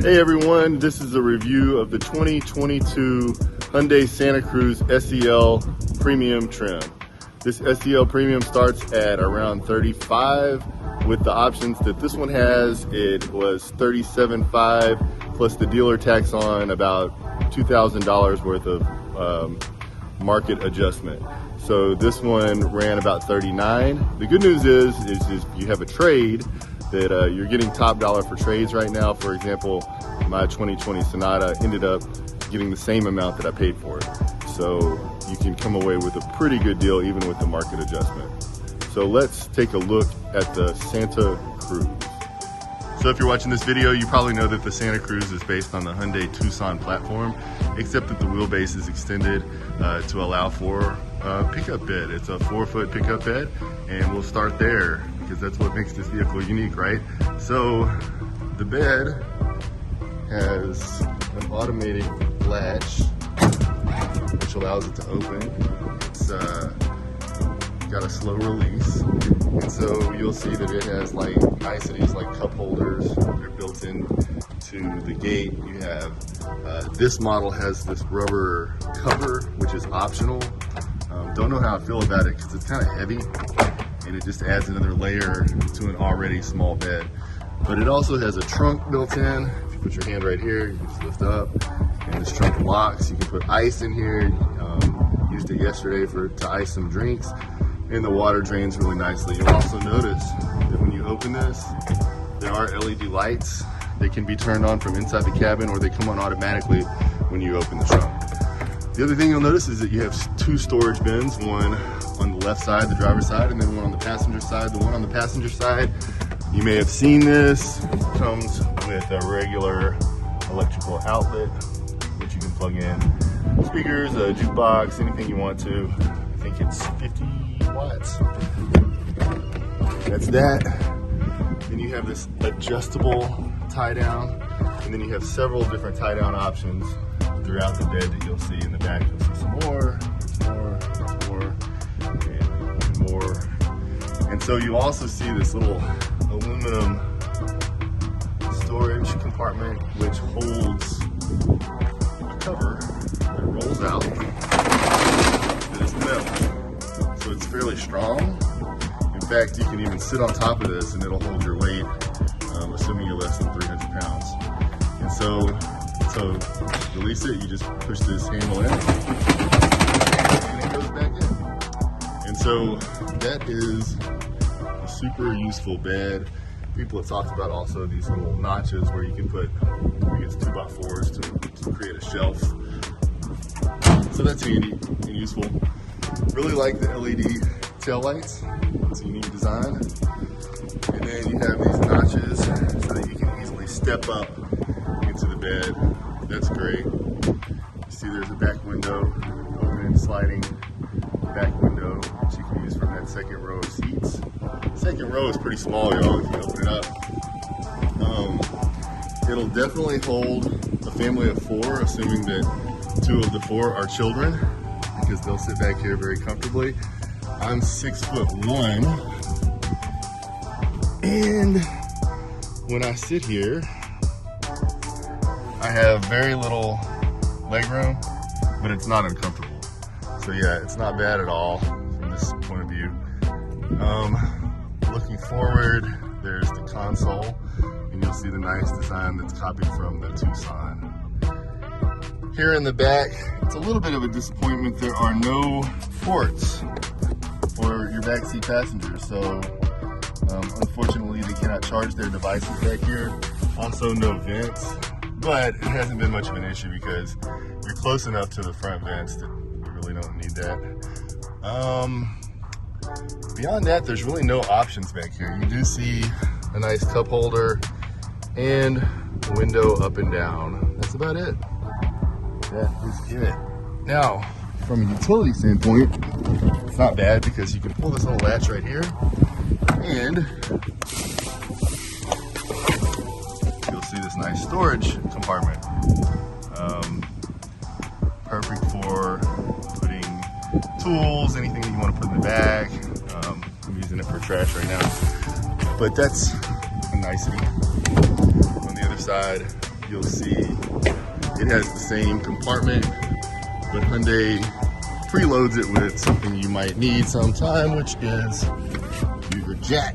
Hey everyone, this is a review of the 2022 Hyundai Santa Cruz SEL Premium trim. This SEL Premium starts at around $35,000 with the options that this one has. It was $37,500 plus the dealer tax on about $2,000 worth of market adjustment. So this one ran about $39,000. The good news is you have a trade that you're getting top dollar for trades right now. For example, my 2020 Sonata ended up getting the same amount that I paid for it. So you can come away with a pretty good deal even with the market adjustment. So let's take a look at the Santa Cruz. So if you're watching this video, you probably know that the Santa Cruz is based on the Hyundai Tucson platform, except that the wheelbase is extended to allow for a pickup bed. It's a 4-foot pickup bed, and we'll start there because that's what makes this vehicle unique, right? So the bed has an automated latch, which allows it to open. It's got a slow release, and so you'll see that it has like niceties like cup holders. They're built in to the gate. You have this model has this rubber cover, which is optional. Don't know how I feel about it because it's kind of heavy and it just adds another layer to an already small bed. But it also has a trunk built in. If you put your hand right here, you can just lift up, and this trunk locks. You can put ice in here. Used it yesterday to ice some drinks, and the water drains really nicely. You'll also notice that when you open this, there are LED lights. They can be turned on from inside the cabin, or they come on automatically when you open the trunk. The other thing you'll notice is that you have two storage bins, one on the left side, the driver's side, and then one on the passenger side. The one on the passenger side, you may have seen this, comes with a regular electrical outlet, which you can plug in speakers, a jukebox, anything you want to. I think it's 50 watts. That's that. Then you have this adjustable tie down, and then you have several different tie down options throughout the bed that you'll see in the back. You'll see some more, and more. And so you also see this little aluminum storage compartment which holds a cover that rolls out that is metal. So it's fairly strong. In fact, you can even sit on top of this and it'll hold your weight, assuming you're less than 300 pounds. And so release it, you just push this handle in and it goes back in. And so that is a super useful bed. People have talked about also these little notches where you can put, I guess, 2x4s to create a shelf. So that's handy and useful. Really like the LED tail lights. It's a unique design. And then you have these notches so that you can easily step up into the bed. That's great. You see there's a back window, open sliding back window, which you can use from that second row of seats. Second row is pretty small, y'all, if you open it up. It'll definitely hold a family of 4, assuming that 2 of the 4 are children, because they'll sit back here very comfortably. I'm 6'1", and when I sit here, I have very little leg room, but it's not uncomfortable. So yeah, it's not bad at all from this point of view. Looking forward, there's the console, and you'll see the nice design that's copied from the Tucson. Here in the back, it's a little bit of a disappointment. There are no ports for your backseat passengers, so unfortunately they cannot charge their devices back here. Also no vents, but it hasn't been much of an issue because you're close enough to the front vents that you really don't need that. Beyond that, there's really no options back here. You do see a nice cup holder and window up and down. That's about it. That is it. Now, from a utility standpoint, it's not bad because you can pull this little latch right here, and you'll see this nice storage compartment. Perfect for putting tools, anything that you want to put in the bag. I'm using it for trash right now, but that's a nicety. On the other side, you'll see it has the same compartment, but Hyundai preloads it with something you might need sometime, which is your jack.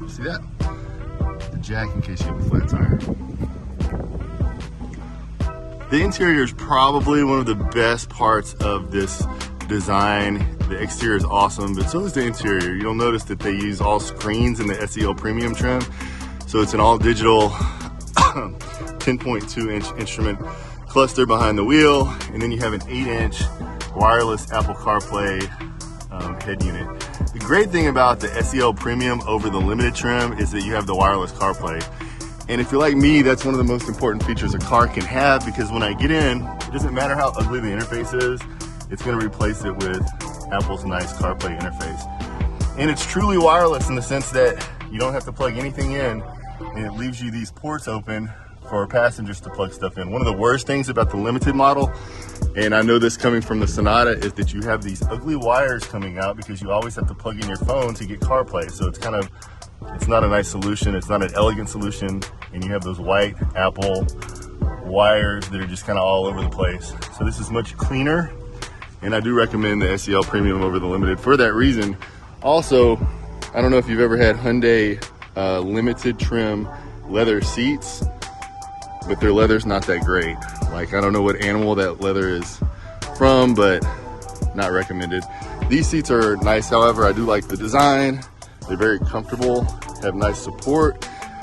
See that? The jack in case you have a flat tire. The interior is probably one of the best parts of this design. The exterior is awesome, but so is the interior. You'll notice that they use all screens in the SEL premium trim. So it's an all digital 10.2-inch instrument cluster behind the wheel, and then you have an 8-inch wireless Apple CarPlay head unit. The great thing about the SEL premium over the limited trim is that you have the wireless CarPlay. And if you're like me, that's one of the most important features a car can have, because when I get in, it doesn't matter how ugly the interface is, it's going to replace it with Apple's nice CarPlay interface. And it's truly wireless in the sense that you don't have to plug anything in, and it leaves you these ports open for passengers to plug stuff in. One of the worst things about the limited model, and I know this coming from the Sonata, is that you have these ugly wires coming out because you always have to plug in your phone to get CarPlay. So it's not a nice solution, it's not an elegant solution, and you have those white Apple wires that are just kind of all over the place. So this is much cleaner, and I do recommend the SEL Premium over the Limited for that reason. Also, I don't know if you've ever had Hyundai limited trim leather seats, but their leather's not that great. Like, I don't know what animal that leather is from, but not recommended. These seats are nice, however, I do like the design. They're very comfortable, have nice support.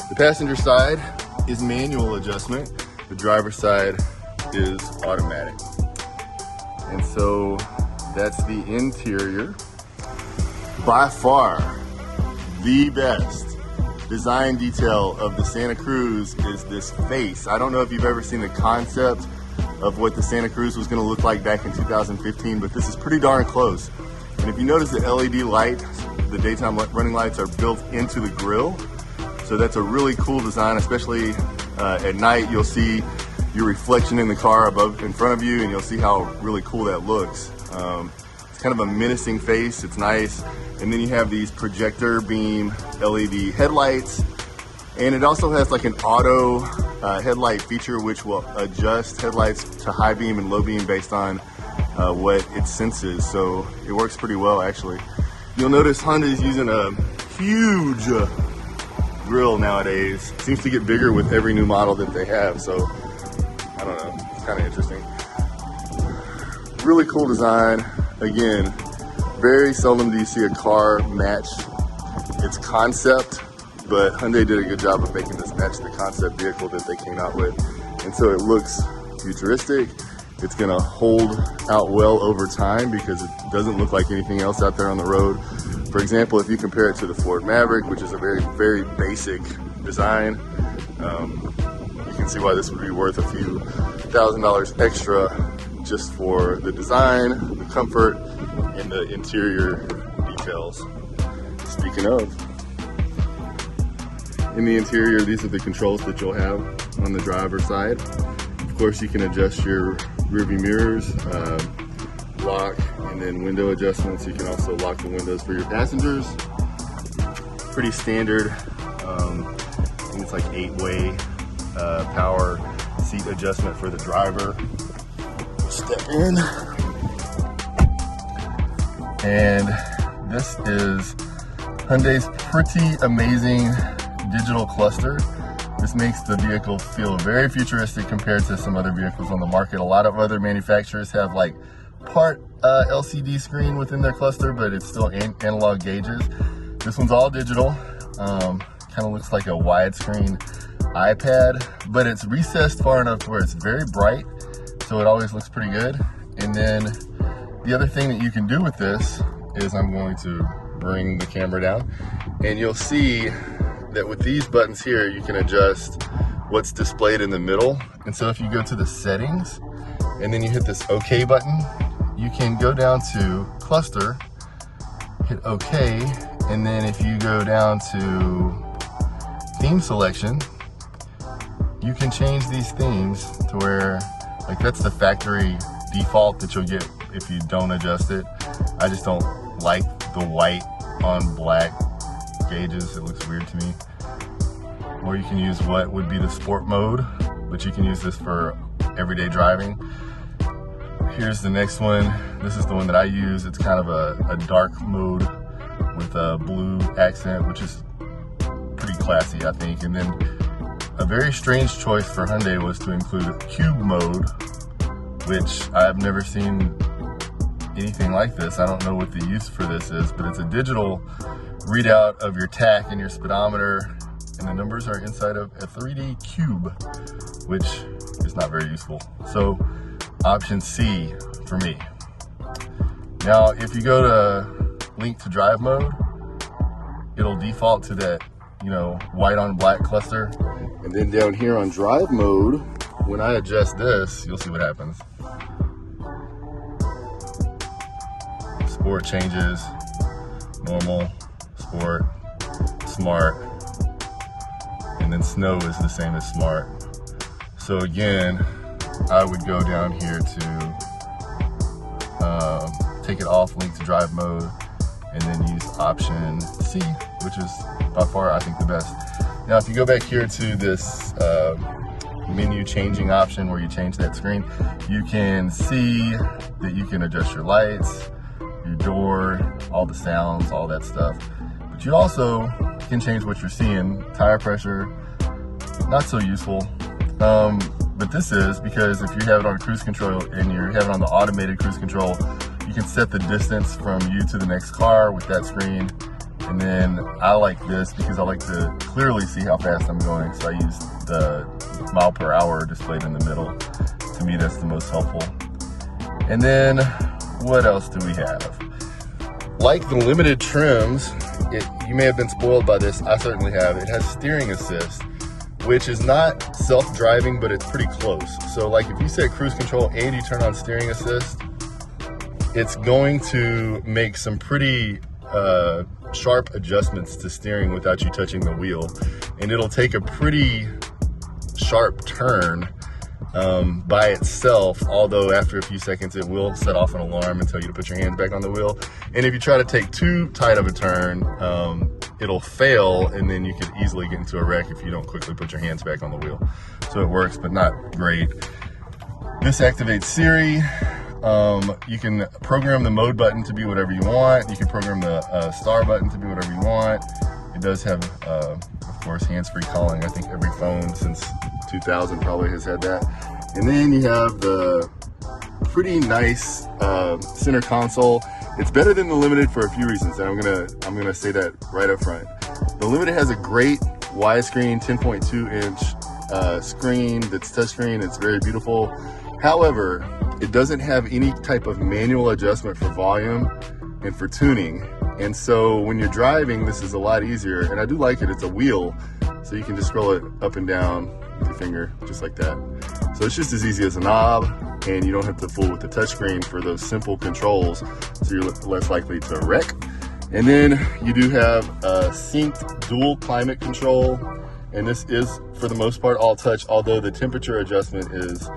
The passenger side is manual adjustment. The driver's side is automatic. And so that's the interior. By far, the best design detail of the Santa Cruz is this face. I don't know if you've ever seen the concept of what the Santa Cruz was gonna look like back in 2015, but this is pretty darn close. And if you notice, the LED light, the daytime running lights, are built into the grille. So that's a really cool design, especially at night. You'll see your reflection in the car above in front of you, and you'll see how really cool that looks. It's kind of a menacing face, it's nice. And then you have these projector beam LED headlights, and it also has like an auto headlight feature which will adjust headlights to high beam and low beam based on what it senses. So it works pretty well, actually. You'll notice Honda is using a huge grille nowadays. Seems to get bigger with every new model that they have, so I don't know, it's kind of interesting. Really cool design. Again, very seldom do you see a car match its concept, but Hyundai did a good job of making this match the concept vehicle that they came out with. And so it looks futuristic. It's gonna hold out well over time because it doesn't look like anything else out there on the road. For example, if you compare it to the Ford Maverick, which is a very, very basic design, you can see why this would be worth a few $1,000s extra just for the design, the comfort, and the interior details. Speaking of, in the interior, these are the controls that you'll have on the driver's side. Of course, you can adjust your rearview mirrors, lock, and then window adjustments. You can also lock the windows for your passengers. Pretty standard. I think it's like 8-way power seat adjustment for the driver. Step in. And this is Hyundai's pretty amazing digital cluster. This makes the vehicle feel very futuristic compared to some other vehicles on the market. A lot of other manufacturers have like part LCD screen within their cluster, but it's still analog gauges. This one's all digital. Kind of looks like a widescreen iPad, but it's recessed far enough to where it's very bright, so it always looks pretty good. And then the other thing that you can do with this is, I'm going to bring the camera down, and you'll see that with these buttons here, you can adjust what's displayed in the middle. And so if you go to the settings and then you hit this OK button, you can go down to cluster, hit OK, and then if you go down to theme selection, you can change these themes to where, like, that's the factory default that you'll get if you don't adjust it. I just don't like the white on black gauges. It looks weird to me. or you can use what would be the sport mode, but you can use this for everyday driving. Here's the next one. This is the one that I use. It's kind of a dark mode with a blue accent, which is pretty classy, I think. And then a very strange choice for Hyundai was to include cube mode, which I've never seen anything like this. I don't know what the use for this is, but it's a digital readout of your tach and your speedometer, and the numbers are inside of a 3D cube, which is not very useful. So option C for me. Now, if you go to link to drive mode, it'll default to that, you know, white on black cluster. And then down here on drive mode, when I adjust this, you'll see what happens. Sport changes, normal, sport, smart, and then snow is the same as smart. So again, I would go down here to take it off, link to drive mode, and then use option C, which is by far, I think, the best. Now, if you go back here to this menu changing option where you change that screen, you can see that you can adjust your lights, your door, all the sounds, all that stuff. But you also can change what you're seeing. Tire pressure, not so useful. But this is because if you have it on cruise control and you have it on the automated cruise control, you can set the distance from you to the next car with that screen. And then I like this because I like to clearly see how fast I'm going. So I use the mile per hour displayed in the middle. To me, that's the most helpful. And then what else do we have? Like the limited trims, you may have been spoiled by this. I certainly have. It has steering assist, which is not self-driving, but it's pretty close. So like if you set cruise control and you turn on steering assist, it's going to make some pretty sharp adjustments to steering without you touching the wheel. And it'll take a pretty sharp turn by itself, although after a few seconds it will set off an alarm and tell you to put your hands back on the wheel. And if you try to take too tight of a turn, it'll fail, and then you could easily get into a wreck if you don't quickly put your hands back on the wheel. So it works, but not great. This activates Siri. You can program the mode button to be whatever you want. You can program the star button to be whatever you want. It does have, of course, hands-free calling. I think every phone since 2000 probably has had that. And then you have the pretty nice center console. It's better than the Limited for a few reasons, and I'm gonna say that right up front. The Limited has a great widescreen 10.2 inch screen that's touchscreen. It's very beautiful. However, it doesn't have any type of manual adjustment for volume and for tuning. And so when you're driving, this is a lot easier. And I do like it. It's a wheel, so you can just scroll it up and down with your finger, just like that. So it's just as easy as a knob, and you don't have to fool with the touchscreen for those simple controls, so you're less likely to wreck. And then you do have a synced dual climate control, and this is, for the most part, all touch, although the temperature adjustment is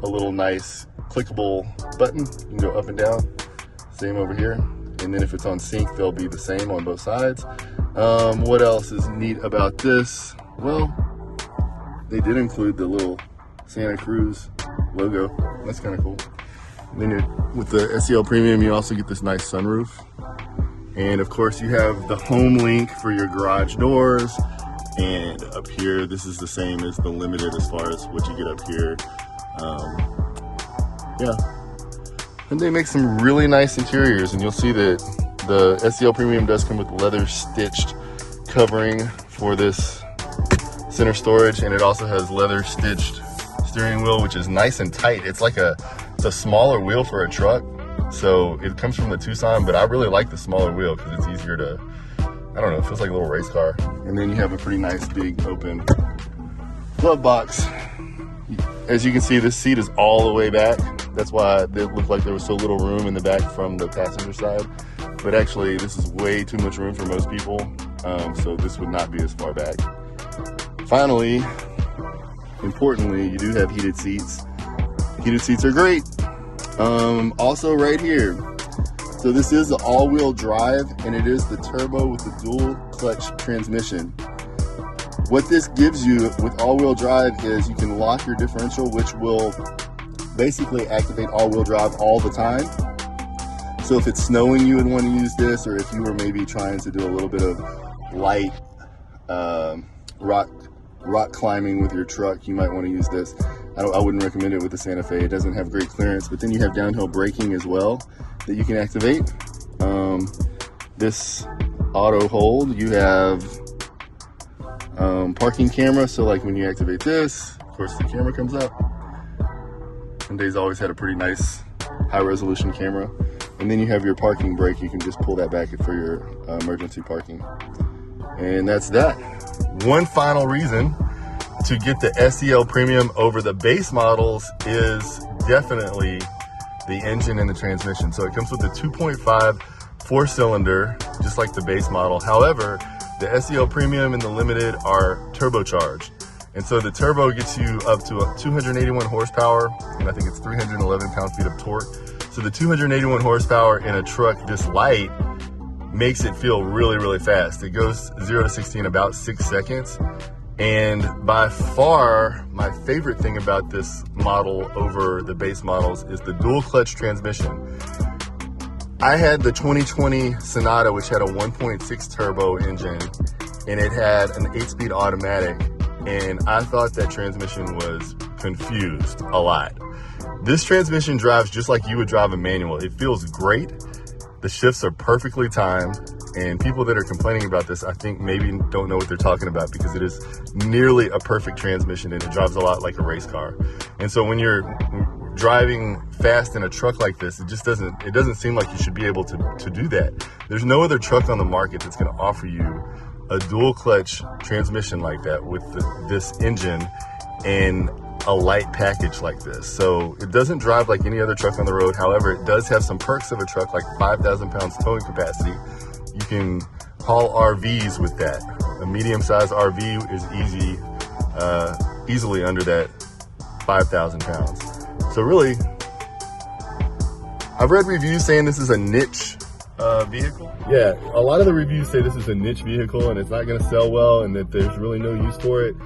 a little nice clickable button. You can go up and down, same over here. And then if it's on sync, they'll be the same on both sides. What else is neat about this? Well, they did include the little Santa Cruz logo. That's kind of cool. And then with the SEL Premium, you also get this nice sunroof. And of course, you have the home link for your garage doors. And up here, this is the same as the Limited as far as what you get up here. Yeah. And they make some really nice interiors, and you'll see that the SEL Premium does come with leather stitched covering for this center storage, and it also has leather stitched steering wheel, which is nice and tight. It's like it's a smaller wheel for a truck, so it comes from the Tucson, but I really like the smaller wheel because it's easier to, I don't know, it feels like a little race car. And then you have a pretty nice big open glove box. As you can see, this seat is all the way back. That's why it looked like there was so little room in the back from the passenger side. But actually, this is way too much room for most people. So this would not be as far back. Finally, importantly, you do have heated seats. Heated seats are great. Also right here. So this is the all-wheel drive, and it is the turbo with the dual clutch transmission. What this gives you with all-wheel drive is you can lock your differential, which will basically activate all-wheel drive all the time. So if it's snowing, you would want to use this, or if you were maybe trying to do a little bit of light rock climbing with your truck, you might want to use this. I wouldn't recommend it with the Santa Fe. It doesn't have great clearance, but then you have downhill braking as well that you can activate. This auto hold, you have parking camera, so like when you activate this, of course the camera comes up. Hyundai's always had a pretty nice high resolution camera. And then you have your parking brake. You can just pull that back for your emergency parking. And that's that. One final reason to get the SEL Premium over the base models is definitely the engine and the transmission. So it comes with a 2.5 4-cylinder, just like the base model. However, the SEL Premium and the Limited are turbocharged. And so the turbo gets you up to 281 horsepower, and I think it's 311 pound-feet of torque. So the 281 horsepower in a truck this light makes it feel really, really fast. It goes 0 to 60 in about 6 seconds. And by far, my favorite thing about this model over the base models is the dual clutch transmission. I had the 2020 Sonata, which had a 1.6 turbo engine, and it had an 8-speed automatic. And I thought that transmission was confused a lot. This transmission drives just like you would drive a manual. It feels great. The shifts are perfectly timed. And people that are complaining about this, I think maybe don't know what they're talking about, because it is nearly a perfect transmission and it drives a lot like a race car. And so when you're driving fast in a truck like this, it doesn't seem like you should be able to do that. There's no other truck on the market that's going to offer you a dual clutch transmission like that with this engine and a light package like this. So it doesn't drive like any other truck on the road. However, it does have some perks of a truck, like 5,000 pounds towing capacity. You can haul RVs with that. A medium-sized RV is easily under that 5,000 pounds. So really, I've read reviews saying this is a niche vehicle. Yeah, a lot of the reviews say this is a niche vehicle and it's not going to sell well and that there's really no use for it.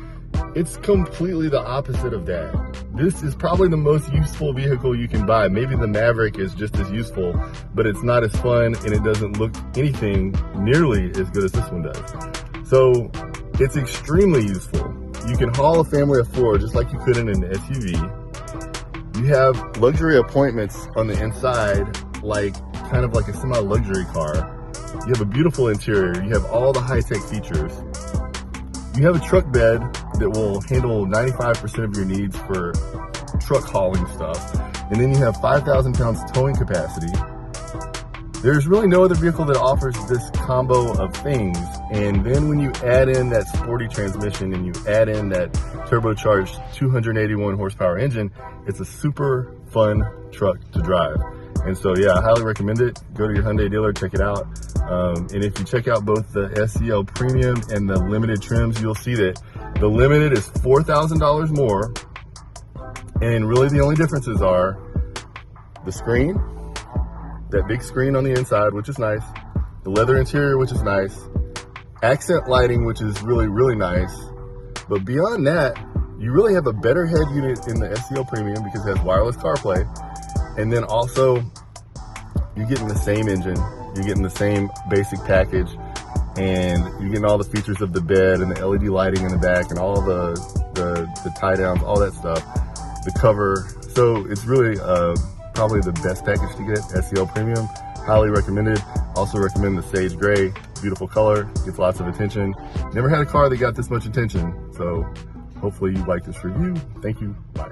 It's completely the opposite of that. This is probably the most useful vehicle you can buy. Maybe the Maverick is just as useful, but it's not as fun and it doesn't look anything nearly as good as this one does. So it's extremely useful. You can haul a family of 4 just like you could in an SUV. You have luxury appointments on the inside, kind of like a semi-luxury car. You have a beautiful interior. You have all the high-tech features. You have a truck bed that will handle 95% of your needs for truck hauling stuff. And then you have 5,000 pounds towing capacity. There's really no other vehicle that offers this combo of things. And then when you add in that sporty transmission and you add in that turbocharged 281 horsepower engine, it's a super fun truck to drive. And so, yeah, I highly recommend it. Go to your Hyundai dealer, check it out. And if you check out both the SEL Premium and the Limited trims, you'll see that the Limited is $4,000 more. And really the only differences are the screen, that big screen on the inside, which is nice, the leather interior, which is nice, accent lighting, which is really, really nice. But beyond that, you really have a better head unit in the SEL Premium because it has wireless CarPlay. And then also, you're getting the same engine, you're getting the same basic package, and you're getting all the features of the bed and the LED lighting in the back and all the tie downs, all that stuff, the cover. So it's really probably the best package to get, SEL Premium. Highly recommended. Also recommend the Sage Gray, beautiful color, gets lots of attention. Never had a car that got this much attention. So hopefully you like this review. Thank you, bye.